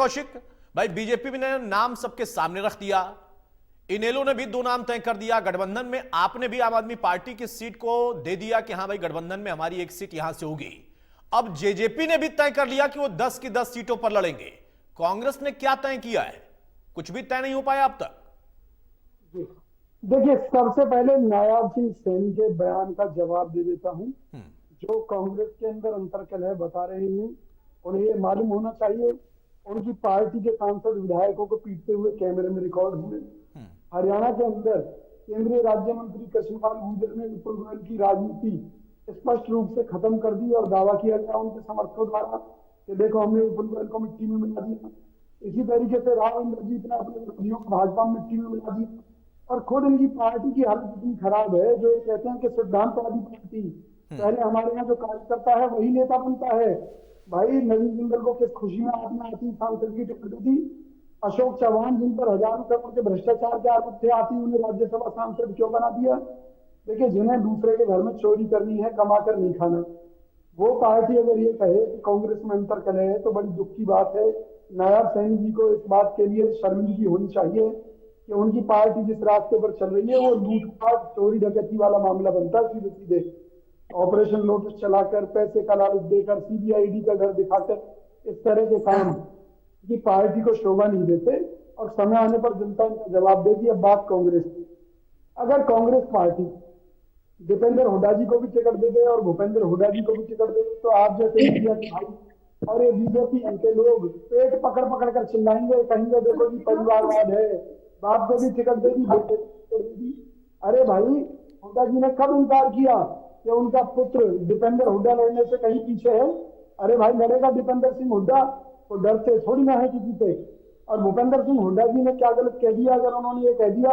कौशिक भाई, बीजेपी ने नाम सबके सामने रख दिया, इनेलो ने भी दो नाम तय कर दिया, गठबंधन में आपने भी आम आदमी पार्टी की सीट को दे दिया कि हां भाई गठबंधन में हमारी एक सीट यहां से होगी। अब जेजेपी ने भी तय कर लिया कि वो 10 की 10 सीटों पर लड़ेंगे। कांग्रेस ने क्या तय किया है? कुछ भी तय नहीं हो पाया अब तक। देखिए, सबसे पहले नायाब सिंह सैनी के बयान का जवाब दे देता हूं। जो कांग्रेस के अंदर अंतर्कलह बता रहे हैं, उन्हें ये मालूम होना चाहिए उनकी पार्टी के सांसद विधायकों को पीटते हुए कैमरे में रिकॉर्ड हुए। हरियाणा के अंदर केंद्रीय राज्य मंत्री कृष्णपाल गुर्जर ने विपुल गोयल की राजनीति स्पष्ट रूप से खत्म कर दी और दावा किया गया उनके समर्थकों द्वारा कि देखो हमने विपुल गोयल को मिट्टी में मिला दिया। इसी तरीके से राव इंद्रजीत ने अपने विरोधियों को भाजपा में मिट्टी में मिला दिया और खुद इनकी पार्टी की हालत इतनी खराब है जो ये कहते हैं कि सिद्धांतवादी पार्टी, पहले हमारे यहाँ जो कार्यकर्ता है वही नेता बनता है। भाई नवीन जिंदल को किस खुशी में आपने आती सांसद की टिकट दी? अशोक चौहान जिन पर हजारों करोड़ के भ्रष्टाचार के आरोप थे, आती उन्हें राज्यसभा सांसद क्यों बना दिया? देखिए, जिन्हें दूसरे के घर में चोरी करनी है, कमाकर नहीं खाना, वो पार्टी अगर ये कहे कि कांग्रेस में अंतर्कलह है तो बड़ी दुख की बात है। नायब सैनी जी को इस बात के लिए शर्मिंदगी होनी चाहिए कि उनकी पार्टी जिस रास्ते पर चल रही है वो लूटपाट चोरी डकैती वाला मामला बनता है। सीधे सीधे ऑपरेशन लोटस चलाकर, पैसे का लालच देकर, सीबीआईडी का घर दिखाकर, इस तरह के काम की पार्टी को शोभा नहीं देते और समय आने पर जनता इनका जवाब देगी। अब बात कांग्रेस की, अगर कांग्रेस पार्टी दीपेंद्र हुड्डा जी को भी टिकट दे दे और भूपेंद्र हुड्डा जी को भी टिकट दे दे तो आप जैसे इंडिया के भाई और ये बीजेपी के लोग पेट पकड़ पकड़ कर चिल्लाएंगे, कहेंगे देखो जी परिवारवाद है, बाप को भी टिकट दे दी, बेटे को दे दी। अरे भाई, हुड्डा जी ने कब इनकार किया कि उनका पुत्र दीपेंद्र हुड्डा लड़ने से कहीं पीछे है? अरे भाई, लड़ेगा दीपेंद्र सिंह हुड्डा, तो डर से थोड़ी ना है किसी पे। और भूपेंद्र सिंह हुड्डा जी ने क्या गलत कह दिया अगर उन्होंने ये कह दिया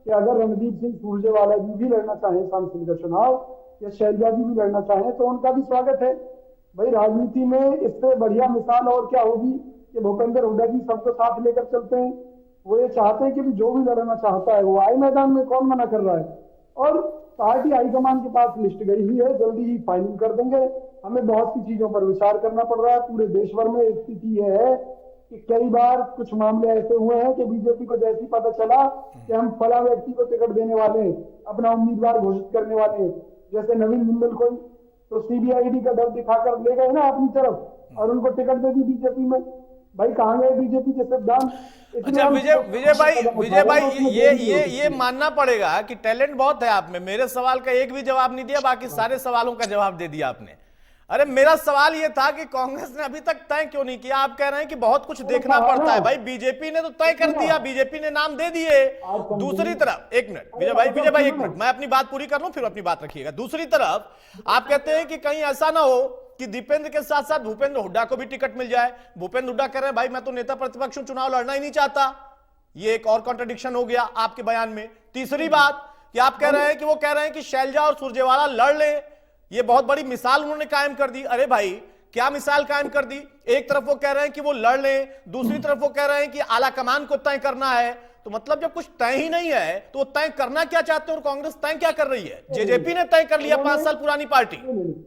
कि अगर रणदीप सिंह सुरजेवाला जी भी लड़ना चाहें सांसद का चुनाव या शैलजा जी भी लड़ना चाहें तो उनका भी स्वागत है। भाई, राजनीति में इससे बढ़िया मिसाल और क्या होगी कि भूपेंद्र हुड्डा जी सबको साथ लेकर चलते हैं। वो ये चाहते हैं कि जो भी लड़ना चाहता है वो आए मैदान में, कौन मना कर रहा है। और पार्टी हाईकमान के पास लिस्ट गई हुई है, जल्दी ही फाइनल कर देंगे। हमें बहुत सी चीजों पर विचार करना पड़ रहा है। पूरे देश भर में स्थिति यह है कि कई बार कुछ मामले ऐसे हुए हैं कि बीजेपी को जैसे पता चला कि हम फला व्यक्ति को टिकट देने वाले हैं, अपना उम्मीदवार घोषित करने वाले हैं, जैसे नवीन जिंदल को, तो सीबीआईडी का डर दिखाकर ले गए ना अपनी तरफ और उनको टिकट दे दी बीजेपी में। भाई, कहां गए बीजेपी के सिद्धांत? अच्छा विजय भाई ये मानना पड़ेगा कि टैलेंट बहुत है आप में। मेरे सवाल का एक भी जवाब नहीं दिया, बाकी सारे सवालों का जवाब दे दिया आपने। अरे मेरा सवाल ये था कि कांग्रेस ने अभी तक तय क्यों नहीं किया? आप कह रहे हैं कि बहुत कुछ देखना पड़ता है। भाई, बीजेपी ने तो तय कर दिया, बीजेपी ने नाम दे दिए। दूसरी तरफ, एक मिनट विजय भाई एक मिनट, मैं अपनी बात पूरी कर लूं फिर अपनी बात रखिएगा। दूसरी तरफ आप कहते हैं कि कहीं ऐसा ना हो कि दीपेंद्र के साथ साथ भूपेंद्र हुड्डा को भी टिकट मिल जाए। भूपेंद्र हुड्डा कह रहे हैं भाई मैं तो नेता प्रतिपक्ष हूं, चुनाव लड़ना ही नहीं चाहता। ये एक और कॉन्ट्रडिक्शन हो गया आपके बयान में। तीसरी बात कि आप कह रहे हैं कि वो कह रहे हैं कि शैलजा और सुरजेवाला लड़ ले, ये बहुत बड़ी मिसाल उन्होंने कायम कर दी। अरे भाई, क्या मिसाल कायम कर दी? एक तरफ वो कह रहे हैं कि वो लड़ लें, दूसरी तरफ वो कह रहे हैं कि आला कमान को तय करना है। तो मतलब जब कुछ तय ही नहीं है तो वो तय करना क्या चाहते हैं और कांग्रेस तय क्या कर रही है? जेजेपी ने तय कर लिया, 5 साल पुरानी पार्टी।